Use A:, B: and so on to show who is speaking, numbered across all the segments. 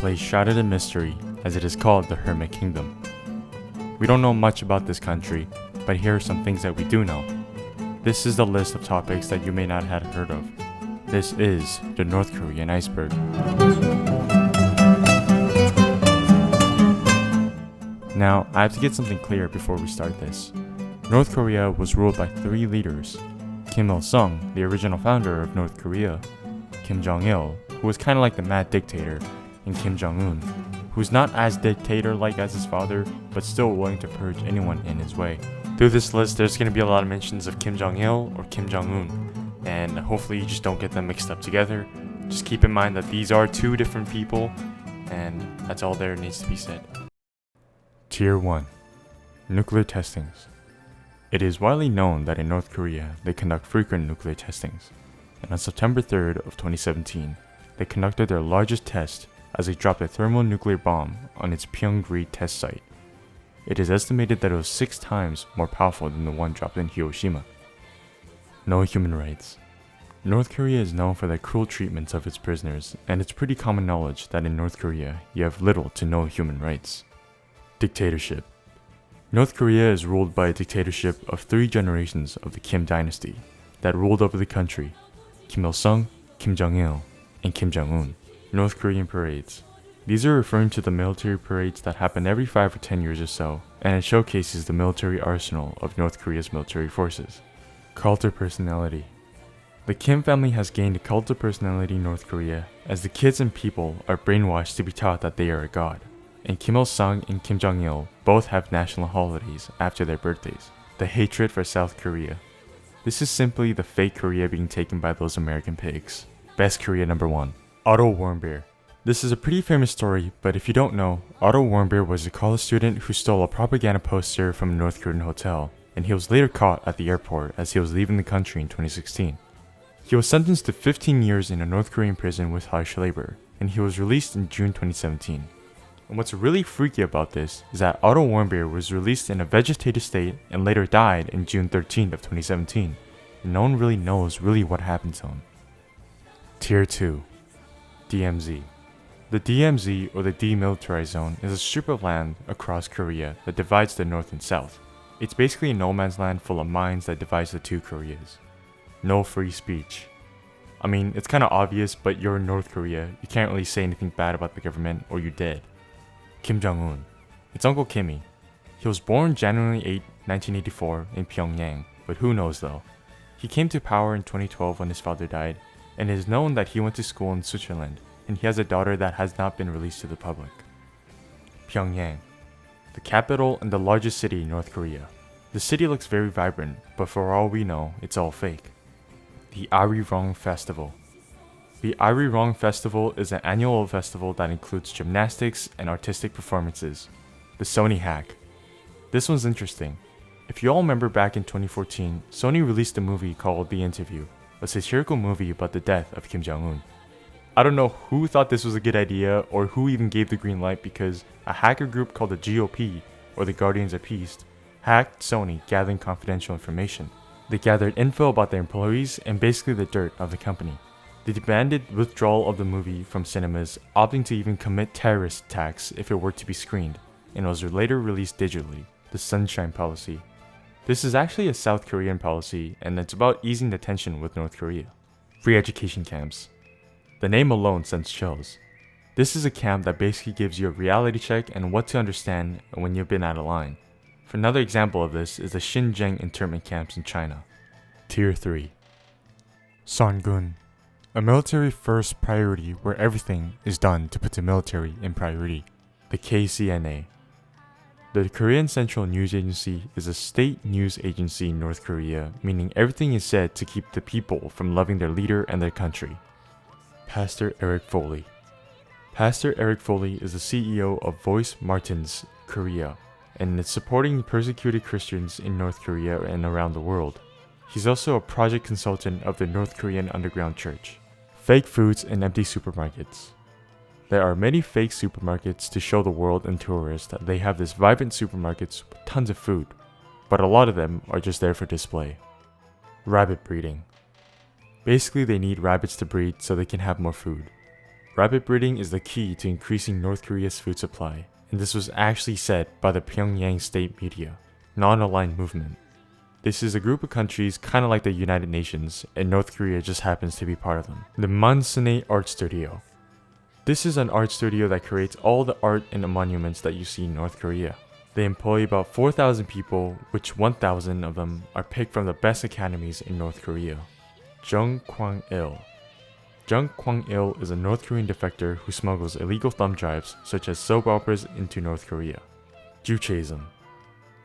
A: place shrouded in mystery as it is called the Hermit Kingdom. We don't know much about this country, but here are some things that we do know. This is the list of topics that you may not have heard of. This is the North Korean iceberg. Now, I have to get something clear before we start this. North Korea was ruled by three leaders: Kim Il-sung, the original founder of North Korea, Kim Jong-il, who was kind of like the mad dictator, and Kim Jong-un, who's not as dictator-like as his father, but still willing to purge anyone in his way. Through this list, there's going to be a lot of mentions of Kim Jong-il or Kim Jong-un, and hopefully you just don't get them mixed up together. Just keep in mind that these are two different people, and that's all there needs to be said. Tier 1. Nuclear testings. It is widely known that in North Korea, they conduct frequent nuclear testings, and on September 3rd of 2017, they conducted their largest test as they dropped a thermonuclear bomb on its Pyongyang test site. It is estimated that it was 6 times more powerful than the one dropped in Hiroshima. No human rights. North Korea is known for the cruel treatments of its prisoners, and it's pretty common knowledge that in North Korea, you have little to no human rights. Dictatorship. North Korea is ruled by a dictatorship of 3 generations of the Kim dynasty that ruled over the country: Kim Il-sung, Kim Jong-il, and Kim Jong-un. North Korean parades. These are referring to the military parades that happen every 5 or 10 years or so, and it showcases the military arsenal of North Korea's military forces. Cult of personality. The Kim family has gained a cult of personality in North Korea as the kids and people are brainwashed to be taught that they are a god. And Kim Il-sung and Kim Jong-il both have national holidays after their birthdays. The hatred for South Korea. This is simply the fake Korea being taken by those American pigs. Best Korea number 1. Otto Warmbier. This is a pretty famous story, but if you don't know, Otto Warmbier was a college student who stole a propaganda poster from a North Korean hotel, and he was later caught at the airport as he was leaving the country in 2016. He was sentenced to 15 years in a North Korean prison with harsh labor, and he was released in June 2017. And what's really freaky about this is that Otto Warmbier was released in a vegetative state and later died in June 13th of 2017, and no one really knows what happened to him. Tier 2. DMZ. The DMZ, or the Demilitarized Zone, is a strip of land across Korea that divides the north and south. It's basically a no man's land full of mines that divides the two Koreas. No free speech. I mean, it's kinda obvious, but you're in North Korea, you can't really say anything bad about the government or you're dead. Kim Jong-un. It's Uncle Kimmy. He was born January 8, 1984 in Pyongyang, but who knows though. He came to power in 2012 when his father died, and it is known that he went to school in Switzerland, and he has a daughter that has not been released to the public. Pyongyang. The capital and the largest city in North Korea. The city looks very vibrant, but for all we know, it's all fake. The Arirong Festival. The Arirong Festival is an annual festival that includes gymnastics and artistic performances. The Sony hack. This one's interesting. If you all remember back in 2014, Sony released a movie called The Interview, a satirical movie about the death of Kim Jong-un. I don't know who thought this was a good idea or who even gave the green light, because a hacker group called the GOP, or the Guardians of Peace, hacked Sony gathering confidential information. They gathered info about their employees and basically the dirt of the company. They demanded withdrawal of the movie from cinemas, opting to even commit terrorist attacks if it were to be screened, and was later released digitally, the Sunshine Policy. This is actually a South Korean policy, and it's about easing the tension with North Korea. Free education camps. The name alone sends chills. This is a camp that basically gives you a reality check and what to understand when you've been out of line. For another example of this is the Xinjiang internment camps in China. Tier 3. Songun. A military first priority where everything is done to put the military in priority. The KCNA. The Korean Central News Agency is a state news agency in North Korea, meaning everything is said to keep the people from loving their leader and their country. Pastor Eric Foley. Pastor Eric Foley is the CEO of Voice Martins Korea, and is supporting persecuted Christians in North Korea and around the world. He's also a project consultant of the North Korean Underground Church. Fake foods and empty supermarkets. There are many fake supermarkets to show the world and tourists that they have this vibrant supermarkets with tons of food, but a lot of them are just there for display. Rabbit breeding. Basically, they need rabbits to breed so they can have more food. Rapid breeding is the key to increasing North Korea's food supply, and this was actually said by the Pyongyang state media, non-aligned movement. This is a group of countries kind of like the United Nations, and North Korea just happens to be part of them. The Mansune Art Studio. This is an art studio that creates all the art and the monuments that you see in North Korea. They employ about 4,000 people, which 1,000 of them are picked from the best academies in North Korea. Jung Kwang-il. Jung Kwang-il is a North Korean defector who smuggles illegal thumb drives such as soap operas into North Korea. Jucheism.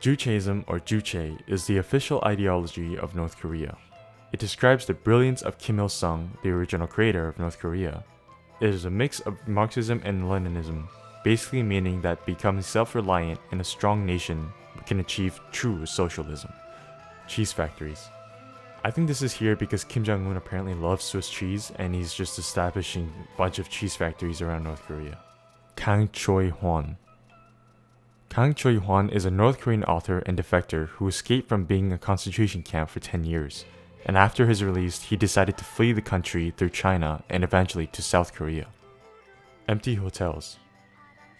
A: Jucheism, or Juche, is the official ideology of North Korea. It describes the brilliance of Kim Il-sung, the original creator of North Korea. It is a mix of Marxism and Leninism, basically meaning that becoming self-reliant and a strong nation can achieve true socialism. Cheese factories. I think this is here because Kim Jong-un apparently loves Swiss cheese and he's just establishing a bunch of cheese factories around North Korea. Kang Choi-hwan. Kang Choi-hwan is a North Korean author and defector who escaped from being in a concentration camp for 10 years, and after his release, he decided to flee the country through China and eventually to South Korea. Empty hotels.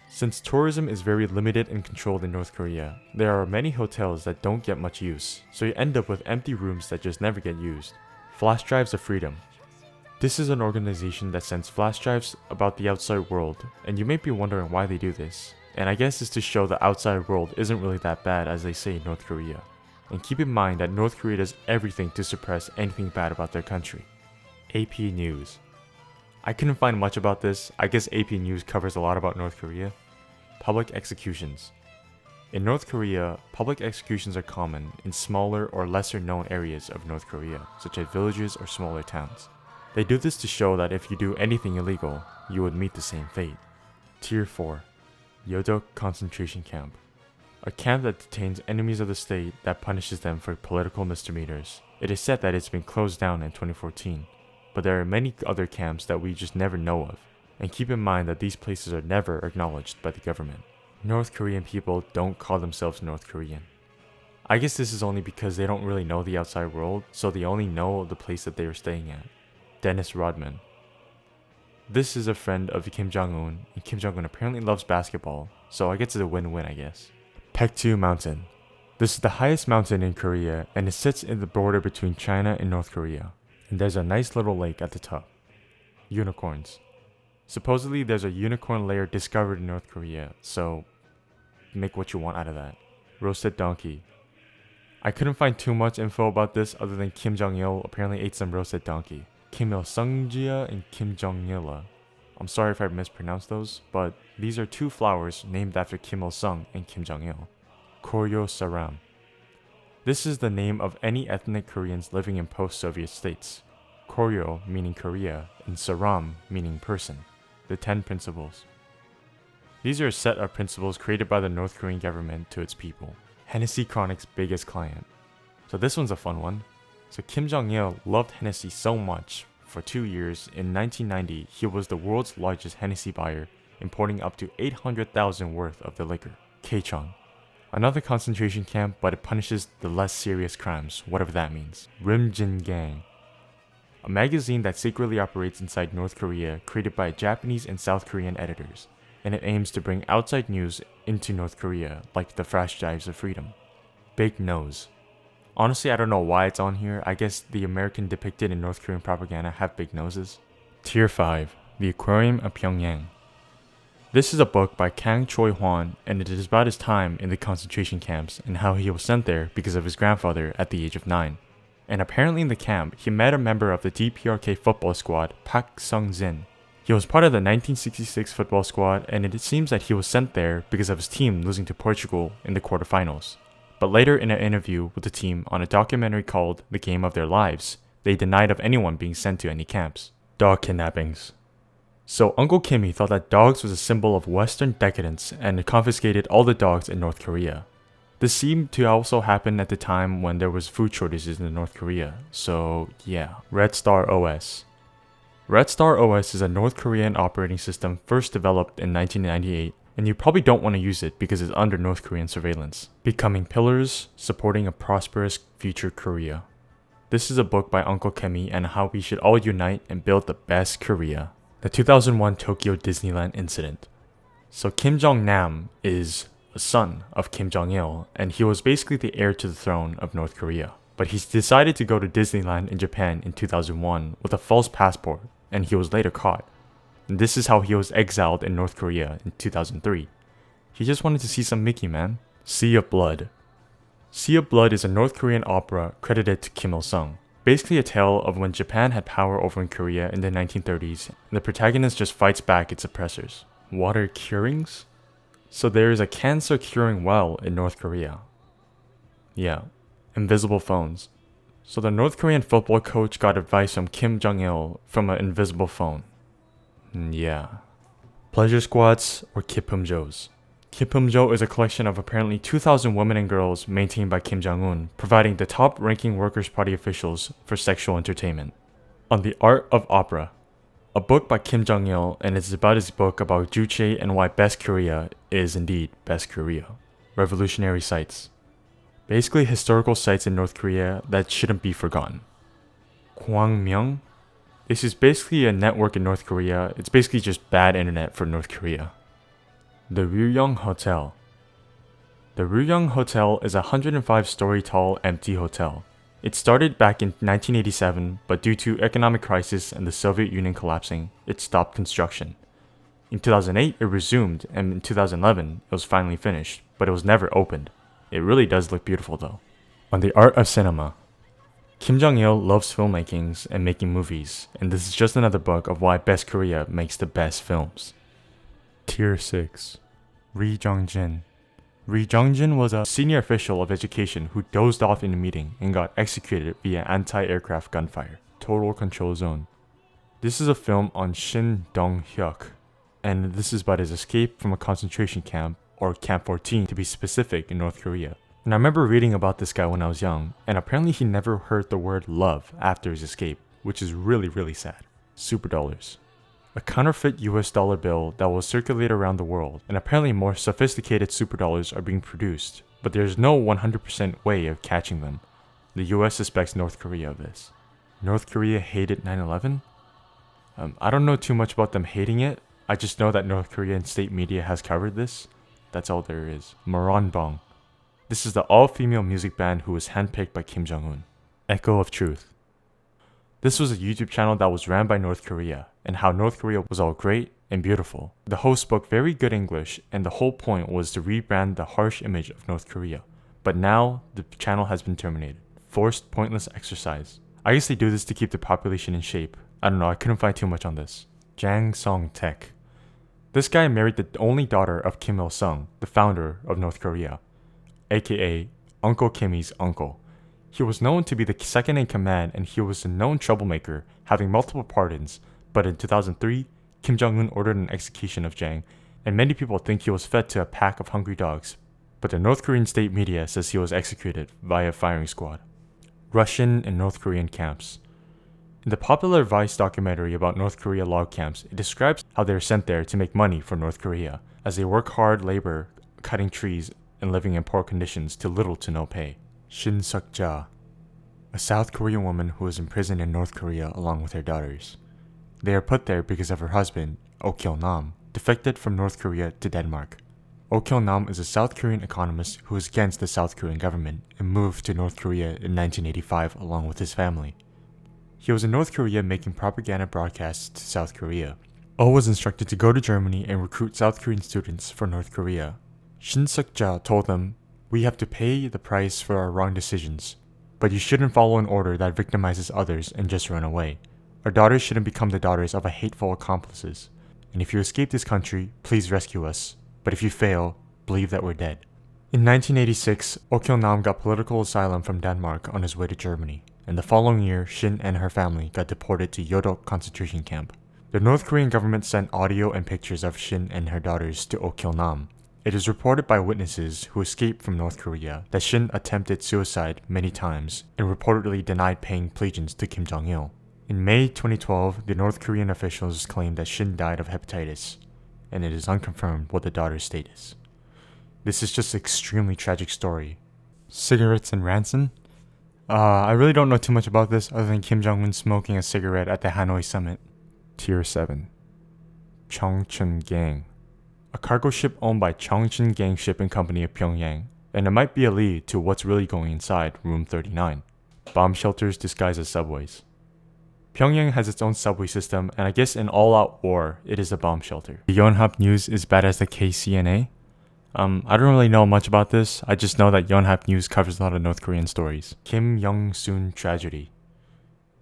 A: Since tourism is very limited and controlled in North Korea, there are many hotels that don't get much use, so you end up with empty rooms that just never get used. Flash drives of freedom. This is an organization that sends flash drives about the outside world, and you may be wondering why they do this. And I guess it's to show the outside world isn't really that bad as they say in North Korea. And keep in mind that North Korea does everything to suppress anything bad about their country. AP News. I couldn't find much about this. I guess AP News covers a lot about North Korea. Public executions. In North Korea, public executions are common in smaller or lesser known areas of North Korea, such as villages or smaller towns. They do this to show that if you do anything illegal, you would meet the same fate. Tier 4. Yodok Concentration Camp. A camp that detains enemies of the state that punishes them for political misdemeanors. It is said that it's been closed down in 2014, but there are many other camps that we just never know of, and keep in mind that these places are never acknowledged by the government. North Korean people don't call themselves North Korean. I guess this is only because they don't really know the outside world, so they only know the place that they are staying at. Dennis Rodman. This is a friend of Kim Jong-un, and Kim Jong-un apparently loves basketball, so I guess it's a win-win, I guess. Paektu Mountain. This is the highest mountain in Korea, and it sits in the border between China and North Korea, and there's a nice little lake at the top. Unicorns. Supposedly there's a unicorn lair discovered in North Korea, so make what you want out of that. Roasted donkey. I couldn't find too much info about this other than Kim Jong-il apparently ate some roasted donkey. Kim Il-sungjia and Kim Jong-ila. I'm sorry if I mispronounced those, but these are two flowers named after Kim Il-sung and Kim Jong-il. Koryo Saram. This is the name of any ethnic Koreans living in post-Soviet states. Koryo meaning Korea and Saram meaning person. The 10 principles. These are a set of principles created by the North Korean government to its people. Hennessy Chronic's biggest client. So this one's a fun one. So Kim Jong-il loved Hennessy so much, for 2 years, in 1990 he was the world's largest Hennessy buyer, importing up to 800,000 worth of the liquor. Kachon. Another concentration camp, but it punishes the less serious crimes, whatever that means. Rimjin Gang. A magazine that secretly operates inside North Korea, created by Japanese and South Korean editors, and it aims to bring outside news into North Korea, like the flash drives of freedom. Big Nose. Honestly, I don't know why it's on here. I guess the American depicted in North Korean propaganda have big noses. Tier 5. The Aquarium of Pyongyang. This is a book by Kang Choi-hwan, and it is about his time in the concentration camps and how he was sent there because of his grandfather at the age of 9. And apparently in the camp, he met a member of the DPRK football squad, Park Sung-jin. He was part of the 1966 football squad, and it seems that he was sent there because of his team losing to Portugal in the quarterfinals. But later in an interview with the team on a documentary called The Game of Their Lives, they denied of anyone being sent to any camps. Dog kidnappings. So Uncle Kimmy thought that dogs was a symbol of Western decadence and confiscated all the dogs in North Korea. This seemed to also happen at the time when there was food shortages in North Korea, so yeah. Red Star OS. Red Star OS is a North Korean operating system first developed in 1998, and you probably don't want to use it because it's under North Korean surveillance. Becoming Pillars, Supporting a Prosperous Future Korea. This is a book by Uncle Kemi and how we should all unite and build the best Korea. The 2001 Tokyo Disneyland incident. So Kim Jong-nam is a son of Kim Jong-il, and he was basically the heir to the throne of North Korea. But he decided to go to Disneyland in Japan in 2001 with a false passport, and he was later caught. And this is how he was exiled in North Korea in 2003. He just wanted to see some Mickey, man. Sea of Blood. Sea of Blood is a North Korean opera credited to Kim Il-sung. Basically a tale of when Japan had power over in Korea in the 1930s, and the protagonist just fights back its oppressors. Water curings? So there is a cancer curing well in North Korea. Yeah, invisible phones. So the North Korean football coach got advice from Kim Jong-il from an invisible phone. Yeah. Pleasure squads or Kipumjos. Kipumjo is a collection of apparently 2,000 women and girls maintained by Kim Jong-un, providing the top-ranking Workers' Party officials for sexual entertainment. On the Art of Opera. A book by Kim Jong-il, and it's about his book about Juche and why best Korea is indeed best Korea. Revolutionary sites. Basically historical sites in North Korea that shouldn't be forgotten. Kwangmyeong. This is basically a network in North Korea. It's basically just bad internet for North Korea. The Ryugyong Hotel. The Ryugyong Hotel is a 105-story tall empty hotel. It started back in 1987, but due to economic crisis and the Soviet Union collapsing, it stopped construction. In 2008, it resumed, and in 2011, it was finally finished, but it was never opened. It really does look beautiful though. On the Art of Cinema. Kim Jong-il loves filmmakings and making movies, and this is just another book of why best Korea makes the best films. Tier 6. Ri Jong-jin. Ri Jong-jin was a senior official of education who dozed off in a meeting and got executed via anti-aircraft gunfire. Total Control Zone. This is a film on Shin Dong-hyuk, and this is about his escape from a concentration camp, or Camp 14 to be specific, in North Korea. And I remember reading about this guy when I was young, and apparently he never heard the word love after his escape, which is really sad. Super dollars. A counterfeit US dollar bill that will circulate around the world, and apparently more sophisticated super dollars are being produced, but there's no 100% way of catching them. The US suspects North Korea of this. North Korea hated 9/11? I don't know too much about them hating it. I just know that North Korean state media has covered this. That's all there is. Moronbong. This is the all-female music band who was handpicked by Kim Jong-un. Echo of Truth. This was a YouTube channel that was ran by North Korea, and how North Korea was all great and beautiful. The host spoke very good English, and the whole point was to rebrand the harsh image of North Korea. But now, the channel has been terminated. Forced, pointless exercise. I guess they do this to keep the population in shape. I don't know, I couldn't find too much on this. Jang Song-taek. This guy married the only daughter of Kim Il-sung, the founder of North Korea, aka Uncle Kimmy's uncle. He was known to be the second in command, and he was a known troublemaker, having multiple pardons, but in 2003, Kim Jong-un ordered an execution of Jang, and many people think he was fed to a pack of hungry dogs, but the North Korean state media says he was executed via firing squad. Russian and North Korean camps. In the popular Vice documentary about North Korea log camps, it describes how they are sent there to make money for North Korea, as they work hard labor, cutting trees, and living in poor conditions to little to no pay. Shin Suk-ja, a South Korean woman who was imprisoned in North Korea along with her daughters. They are put there because of her husband, Oh Kil-nam, defected from North Korea to Denmark. Oh Kil-nam is a South Korean economist who was against the South Korean government and moved to North Korea in 1985 along with his family. He was in North Korea making propaganda broadcasts to South Korea. Oh was instructed to go to Germany and recruit South Korean students for North Korea. Shin Suk-ja told them, "We have to pay the price for our wrong decisions, but you shouldn't follow an order that victimizes others and just run away. Our daughters shouldn't become the daughters of a hateful accomplices. And if you escape this country, please rescue us. But if you fail, believe that we're dead." In 1986, Oh Kil-nam got political asylum from Denmark on his way to Germany, and the following year, Shin and her family got deported to Yodok concentration camp. The North Korean government sent audio and pictures of Shin and her daughters to Oh Kil-nam. It is reported by witnesses who escaped from North Korea that Shin attempted suicide many times and reportedly denied paying allegiance to Kim Jong-il. In May 2012, the North Korean officials claimed that Shin died of hepatitis, and it is unconfirmed what the daughter's state is. This is just an extremely tragic story. Cigarettes and ransom? I really don't know too much about this other than Kim Jong-un smoking a cigarette at the Hanoi summit. Tier 7. Chongchun Gang, a cargo ship owned by Chongchun Gang Shipping Company of Pyongyang, and it might be a lead to what's really going inside Room 39. Bomb shelters disguised as subways. Pyongyang has its own subway system, and I guess in all-out war, it is a bomb shelter. The Yonhap News is bad as the KCNA. I don't really know much about this. I just know that Yonhap News covers a lot of North Korean stories. Kim Young-soon tragedy.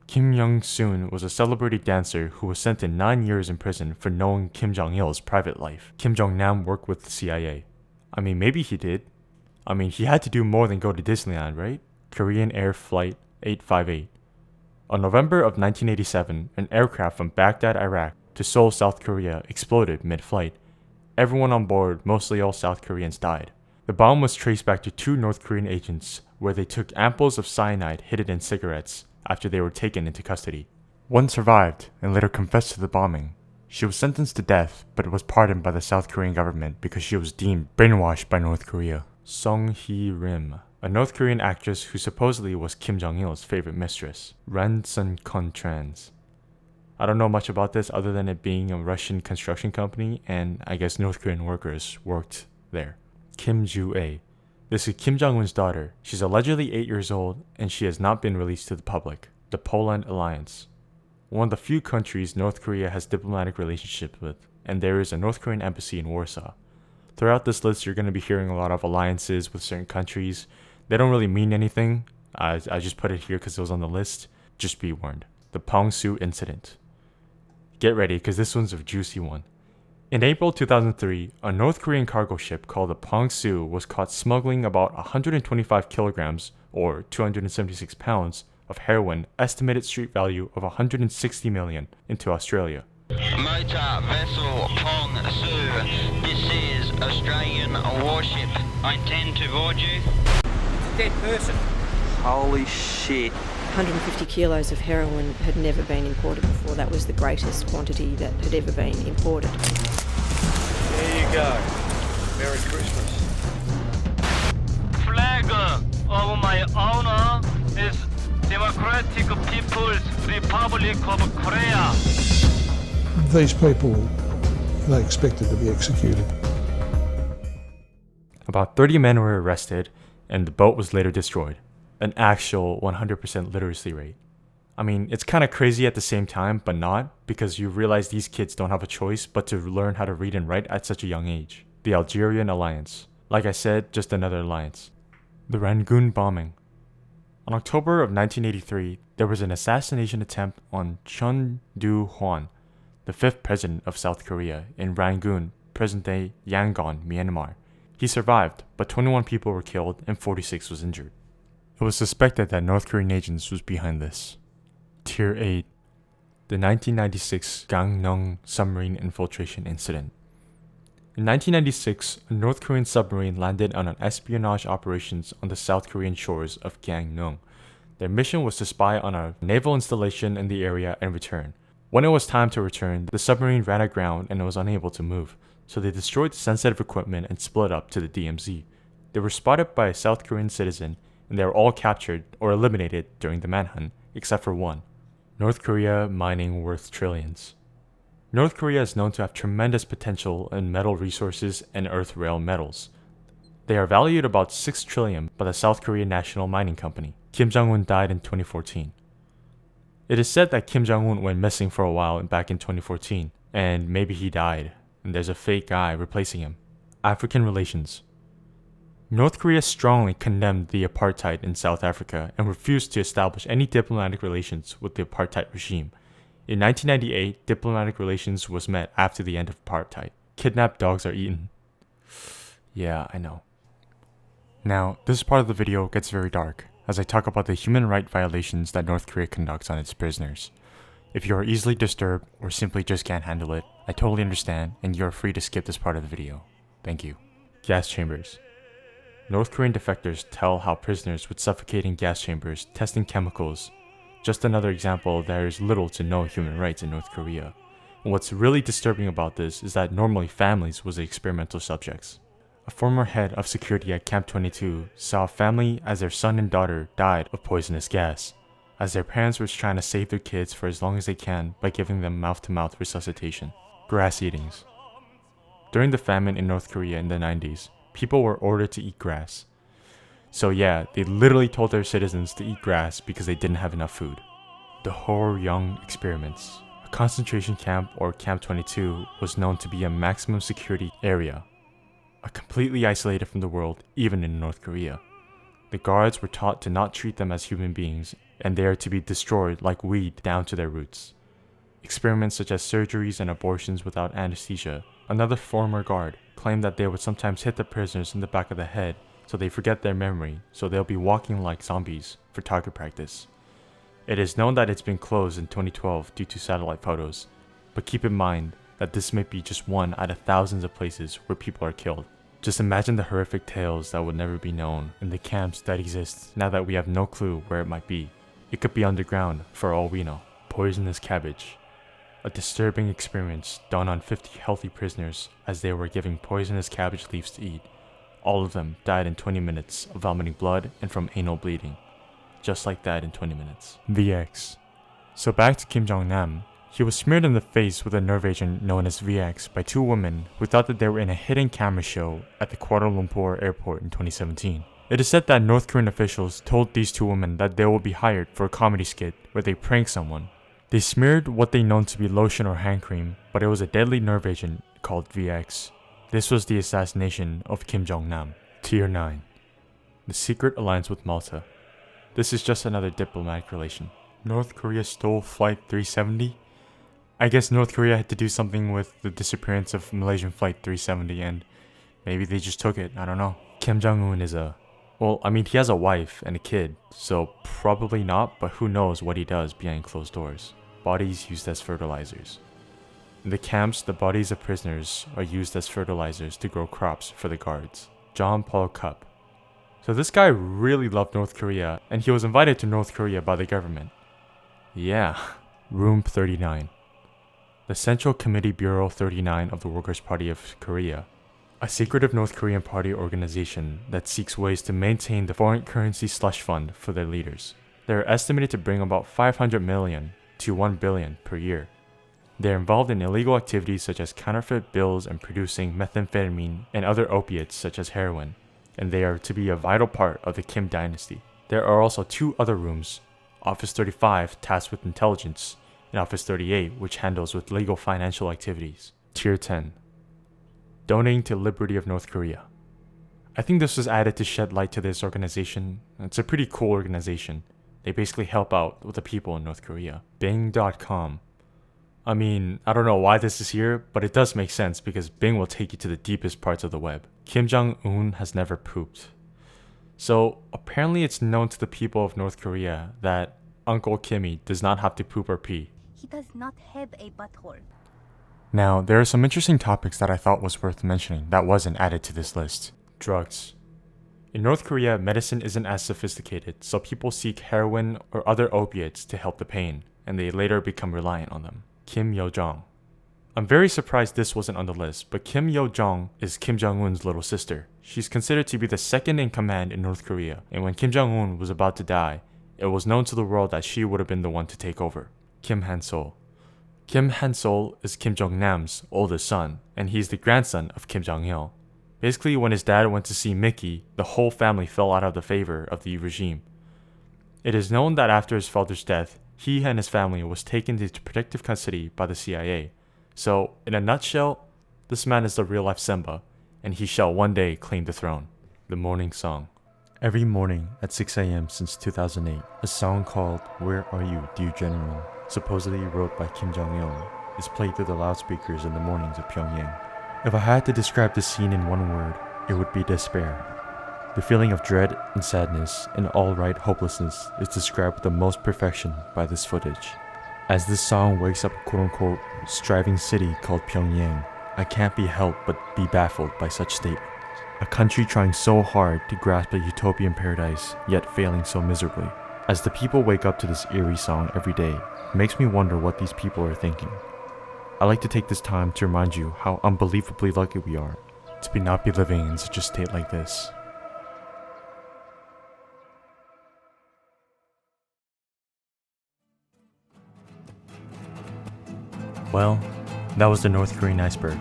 A: Kim Young-soon was a celebrity dancer who was sentenced 9 years in prison for knowing Kim Jong-il's private life. Kim Jong-nam worked with the CIA. I mean, maybe he did. I mean, he had to do more than go to Disneyland, right? Korean Air Flight 858. On November of 1987, an aircraft from Baghdad, Iraq to Seoul, South Korea exploded mid-flight. Everyone on board, mostly all South Koreans, died. The bomb was traced back to 2 North Korean agents, where they took ampoules of cyanide hidden in cigarettes after they were taken into custody. One survived and later confessed to the bombing. She was sentenced to death, but was pardoned by the South Korean government because she was deemed brainwashed by North Korea. Song Hee-rim, a North Korean actress who supposedly was Kim Jong-il's favorite mistress. Ransun Contrans. I don't know much about this other than it being a Russian construction company, and I guess North Korean workers worked there. Kim Ju-ae. This is Kim Jong-un's daughter. She's allegedly 8 years old, and she has not been released to the public. The Poland Alliance. One of the few countries North Korea has diplomatic relationships with, and there is a North Korean embassy in Warsaw. Throughout this list, you're going to be hearing a lot of alliances with certain countries. They don't really mean anything. I just put it here because it was on the list. Just be warned. The Pongsu Incident. Get ready, because this one's a juicy one. In April 2003, a North Korean cargo ship called the Pongsu was caught smuggling about 125 kilograms, or 276 pounds, of heroin, estimated street value of 160 million, into Australia.
B: Motor vessel Pongsu. This is Australian warship. I intend to board you.
C: Dead person.
B: Holy shit.
D: 150 kilos of heroin had never been imported before. That was the greatest quantity that had ever been imported.
C: There you go. Merry Christmas.
E: Flag of my honor is Democratic People's Republic of Korea.
F: These people, they expected to be executed.
A: About 30 men were arrested, and the boat was later destroyed. An actual 100% literacy rate. I mean, it's kind of crazy at the same time, but not, because you realize these kids don't have a choice but to learn how to read and write at such a young age. The Algerian Alliance. Like I said, just another alliance. The Rangoon bombing. On October of 1983, there was an assassination attempt on Chun Do-hwan, the 5th president of South Korea, in Rangoon, present-day Yangon, Myanmar. He survived, but 21 people were killed and 46 was injured. It was suspected that North Korean agents was behind this. Tier 8. The 1996 Gangneung submarine infiltration incident. In 1996, a North Korean submarine landed on an espionage operations on the South Korean shores of Gangneung. Their mission was to spy on a naval installation in the area and return. When it was time to return, the submarine ran aground and it was unable to move, so they destroyed the sensitive equipment and split up to the DMZ. They were spotted by a South Korean citizen, and they were all captured or eliminated during the manhunt, except for one. North Korea mining worth trillions. North Korea is known to have tremendous potential in metal resources and earth rail metals. They are valued about 6 trillion by the South Korean National Mining Company. Kim Jong-un died in 2014. It is said that Kim Jong-un went missing for a while back in 2014, and maybe he died, and there's a fake guy replacing him. African relations. North Korea strongly condemned the apartheid in South Africa and refused to establish any diplomatic relations with the apartheid regime. In 1998, diplomatic relations was met after the end of apartheid. Kidnapped dogs are eaten. Yeah, I know. Now, this part of the video gets very dark, as I talk about the human rights violations that North Korea conducts on its prisoners. If you are easily disturbed or simply just can't handle it, I totally understand, and you are free to skip this part of the video. Thank you. Gas chambers. North Korean defectors tell how prisoners would suffocate in gas chambers, testing chemicals. Just another example, there is little to no human rights in North Korea. And what's really disturbing about this is that normally families was the experimental subjects. A former head of security at Camp 22 saw a family as their son and daughter died of poisonous gas, as their parents were trying to save their kids for as long as they can by giving them mouth-to-mouth resuscitation. grass eatings. During the famine in North Korea in the 90s, people were ordered to eat grass. So yeah, they literally told their citizens to eat grass because they didn't have enough food. The Hor-Young experiments. A concentration camp, or Camp 22, was known to be a maximum security area, completely isolated from the world, even in North Korea. The guards were taught to not treat them as human beings, and they are to be destroyed like weed down to their roots. Experiments such as surgeries and abortions without anesthesia. Another former guard claimed that they would sometimes hit the prisoners in the back of the head so they forget their memory, so they'll be walking like zombies for target practice. It is known that it's been closed in 2012 due to satellite photos, but keep in mind that this may be just one out of thousands of places where people are killed. Just imagine the horrific tales that would never be known in the camps that exist now that we have no clue where it might be. It could be underground for all we know. Poisonous cabbage. A disturbing experience done on 50 healthy prisoners as they were given poisonous cabbage leaves to eat. All of them died in 20 minutes of vomiting blood and from anal bleeding. Just like that in 20 minutes. VX. So back to Kim Jong-nam. He was smeared in the face with a nerve agent known as VX by two women who thought that they were in a hidden camera show at the Kuala Lumpur airport in 2017. It is said that North Korean officials told these two women that they will be hired for a comedy skit where they prank someone. They smeared what they known to be lotion or hand cream, but it was a deadly nerve agent called VX. This was the assassination of Kim Jong-nam. Tier 9. The secret alliance with Malta. This is just another diplomatic relation. North Korea stole Flight 370? I guess North Korea had to do something with the disappearance of Malaysian Flight 370 and maybe they just took it, I don't know. Kim Jong-un is he has a wife and a kid, so probably not, but who knows what he does behind closed doors. Bodies used as fertilizers. In the camps, the bodies of prisoners are used as fertilizers to grow crops for the guards. John Paul Cup. So this guy really loved North Korea, and he was invited to North Korea by the government. Yeah, Room 39. The Central Committee Bureau 39 of the Workers' Party of Korea. A secretive North Korean party organization that seeks ways to maintain the foreign currency slush fund for their leaders. They are estimated to bring about 500 million to 1 billion per year. They are involved in illegal activities such as counterfeit bills and producing methamphetamine and other opiates such as heroin, and they are to be a vital part of the Kim dynasty. There are also two other rooms, Office 35 tasked with intelligence, and Office 38 which handles with legal financial activities. Tier 10. Donating to Liberty of North Korea. I think this was added to shed light to this organization. It's a pretty cool organization. They basically help out with the people in North Korea. Bing.com. I don't know why this is here, but it does make sense because Bing will take you to the deepest parts of the web. Kim Jong-un has never pooped. So apparently it's known to the people of North Korea that Uncle Kimmy does not have to poop or pee.
G: He does not have a butthole.
A: Now, there are some interesting topics that I thought was worth mentioning that wasn't added to this list. Drugs. In North Korea, medicine isn't as sophisticated, so people seek heroin or other opiates to help the pain, and they later become reliant on them. Kim Yo-jong. I'm very surprised this wasn't on the list, but Kim Yo-jong is Kim Jong-un's little sister. She's considered to be the second in command in North Korea, and when Kim Jong-un was about to die, it was known to the world that she would have been the one to take over. Kim Han-sol. Kim Han-sol is Kim Jong-nam's oldest son, and he's the grandson of Kim Jong-il. Basically, when his dad went to see Mickey, the whole family fell out of the favor of the regime. It is known that after his father's death, he and his family was taken into protective custody by the CIA. So, in a nutshell, this man is the real-life Simba, and he shall one day claim the throne. The Morning Song. Every morning at 6 a.m. since 2008, a song called Where Are You, Dear General, supposedly wrote by Kim Jong-il, is played through the loudspeakers in the mornings of Pyongyang. If I had to describe the scene in one word, it would be despair. The feeling of dread and sadness and all-right hopelessness is described with the most perfection by this footage. As this song wakes up a quote-unquote striving city called Pyongyang, I can't be helped but be baffled by such statement. A country trying so hard to grasp a utopian paradise, yet failing so miserably. As the people wake up to this eerie song every day, it makes me wonder what these people are thinking. I like to take this time to remind you how unbelievably lucky we are to not be living in such a state like this. Well, That was the North Korean iceberg.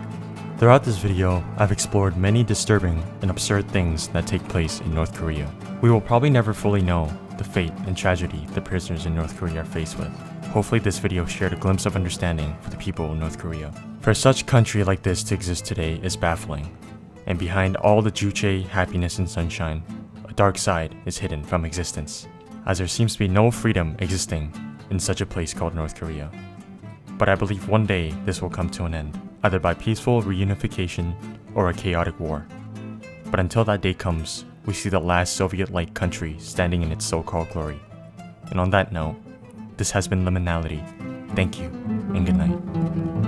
A: Throughout this video, I've explored many disturbing and absurd things that take place in North Korea. We will probably never fully know the fate and tragedy the prisoners in North Korea are faced with. Hopefully this video shared a glimpse of understanding for the people of North Korea. For such a country like this to exist today is baffling. And behind all the juche, happiness and sunshine, a dark side is hidden from existence, as there seems to be no freedom existing in such a place called North Korea. But I believe one day this will come to an end, either by peaceful reunification or a chaotic war. But until that day comes, we see the last Soviet-like country standing in its so-called glory. And on that note, this has been Liminality. Thank you, and good night.